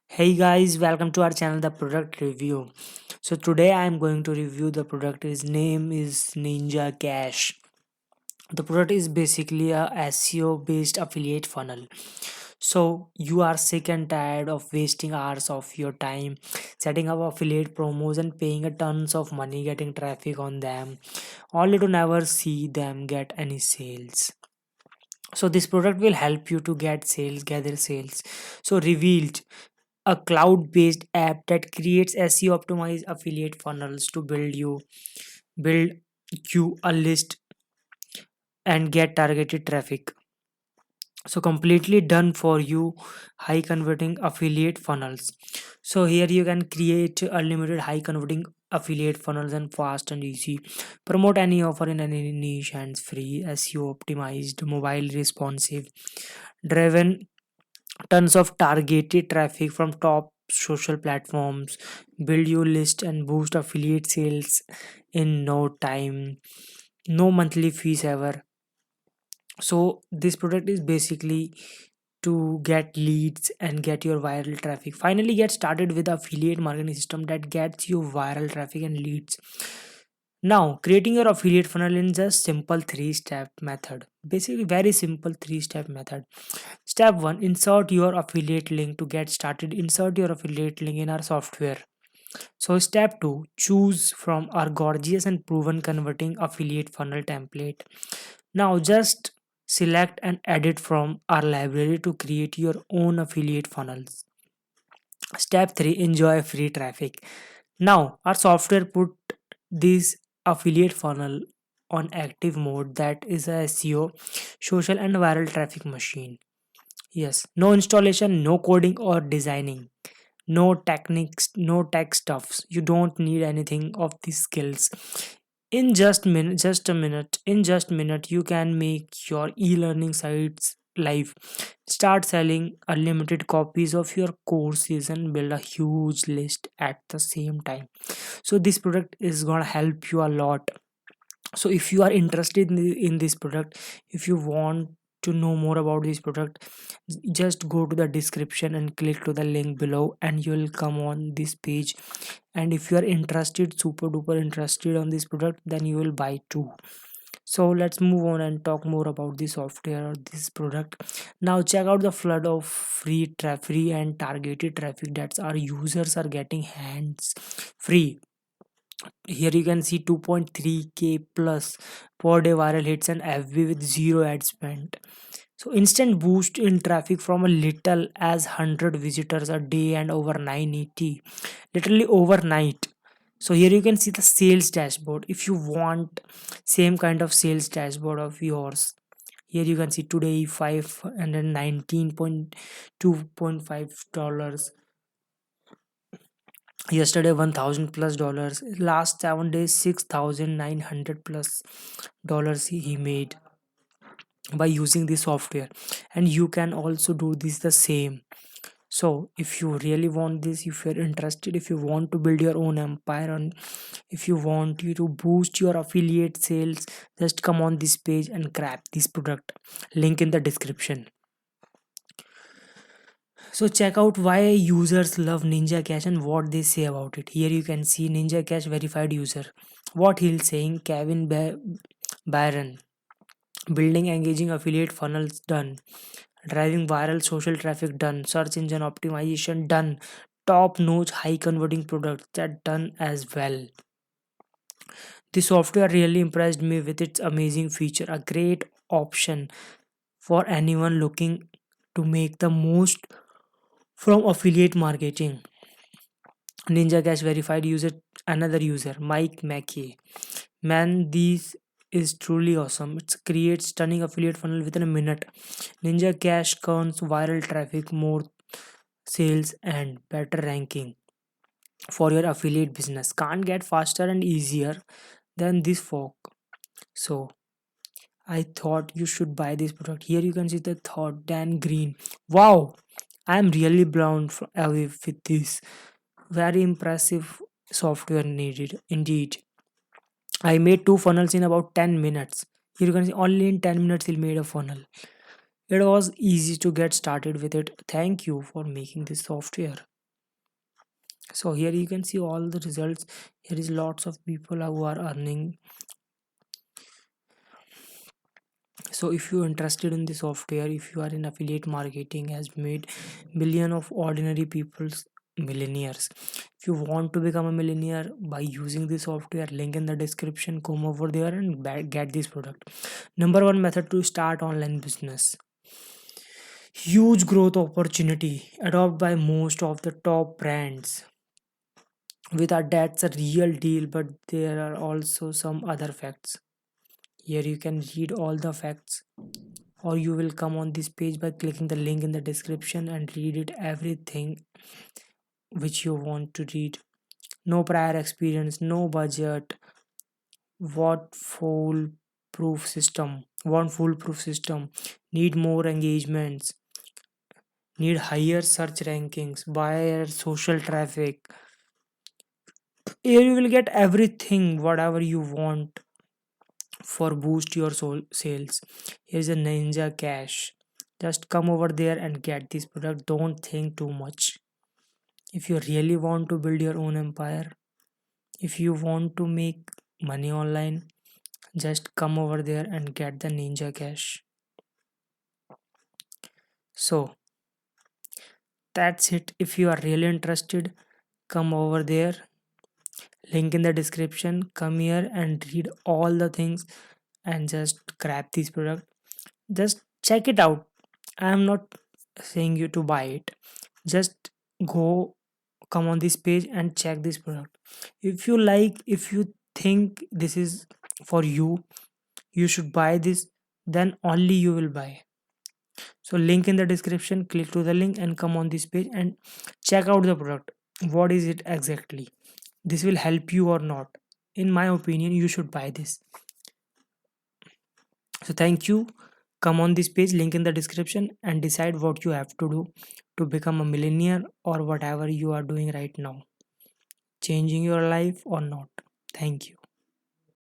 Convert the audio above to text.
Hey guys, welcome to our channel, The Product Review. So today I am going to review the product. His name is Ninjakash. The product is basically a SEO based affiliate funnel. So you are sick and tired of wasting hours of your time setting up affiliate promos and paying a tons of money getting traffic on them, only to never see them get any sales. So this product will help you to get sales, gather sales. So revealed a cloud-based app that creates SEO optimized affiliate funnels to build you a list and get targeted traffic. So completely done for you, high converting affiliate funnels. So here you can create unlimited high converting affiliate funnels and fast and easy. Promote any offer in any niche and free, SEO optimized, mobile responsive, driven tons of targeted traffic from top social platforms, build your list and boost affiliate sales in no time, no monthly fees ever. So this product is basically to get leads and get your viral traffic. Finally get started with affiliate marketing system that gets you viral traffic and leads. Now, creating your affiliate funnel in just simple three-step method. Basically, very simple three-step method. Step 1, insert your affiliate link. To get started, insert your affiliate link in our software. So step 2, choose from our gorgeous and proven converting affiliate funnel template. Now just select and edit from our library to create your own affiliate funnels. Step 3, enjoy free traffic. Now our software put this affiliate funnel on active mode, that is a SEO, social and viral traffic machine. Yes, no installation, no coding or designing, no techniques, no tech stuffs. You don't need anything of these skills. In just a minute you can make your e-learning sites live, start selling unlimited copies of your courses and build a huge list at the same time. So this product is gonna help you a lot. So if you are interested in this product, if you want to know more about this product, just go to the description and click to the link below and you will come on this page. And if you are interested, super duper interested on this product, then you will buy too. So let's move on and talk more about the software or this product. Now check out the flood of free and targeted traffic that our users are getting hands free. Here you can see 2.3k plus per day viral hits and FB with zero ad spend. So instant boost in traffic from a little as 100 visitors a day and over 980, literally overnight. So here you can see the sales dashboard. If you want same kind of sales dashboard of yours, here you can see today 519.2.5 dollars, yesterday 1000 plus dollars, last 7 days 6900 plus dollars he made by using this software. And you can also do this the same. So if you really want this, if you're interested, if you want to build your own empire, and if you want you to boost your affiliate sales, just come on this page and grab this product, link in the description. So check out why users love Ninja Cash and what they say about it. Here you can see Ninja Cash verified user. What he'll saying, Byron. Building engaging affiliate funnels done. Driving viral social traffic done. Search engine optimization done. Top notch high converting products that done as well. The software really impressed me with its amazing feature. A great option for anyone looking to make the most from affiliate marketing. Ninja Cash verified user, another user, Mike Mackey. Man, this is truly awesome. It creates stunning affiliate funnel within a minute. Ninja Cash counts viral traffic, more sales, and better ranking for your affiliate business. Can't get faster and easier than this folk. So I thought you should buy this product. Here you can see the thought Dan Green. Wow, I am really blown away with this. Very impressive software needed indeed. I made two funnels in about 10 minutes. Here you can see only in 10 minutes he made a funnel. It was easy to get started with it. Thank you for making this software. So here you can see all the results. Here is lots of people who are earning. So if you're interested in the software, if you are in affiliate marketing, has made million of ordinary people's millionaires. If you want to become a millionaire by using this software, link in the description, come over there and get this product. Number one method to start online business. Huge growth opportunity adopted by most of the top brands. With our that's a real deal, but there are also some other facts. Here you can read all the facts, or you will come on this page by clicking the link in the description and read it everything which you want to read. No prior experience, no budget. What foolproof system? One foolproof system. Need more engagements. Need higher search rankings. Buyer social traffic. Here you will get everything whatever you want for boost your sales. Here's a Ninjakash. Just come over there and get this product. Don't think too much. If you really want to build your own empire, if you want to make money online, just come over there and get the Ninjakash. So that's it. If you are really interested, come over there. Link in the description. Come here and read all the things and just grab this product. Just check it out. I am not saying you to buy it. Just go, come on this page and check this product. If you like, if you think this is for you, you should buy this, then only you will buy. So link in the description, click to the link and come on this page and check out the product. What is it exactly? This will help you or not? In my opinion, you should buy this. So thank you. Come on this page, link in the description, and decide what you have to do to become a millionaire or whatever you are doing right now. Changing your life or not. Thank you.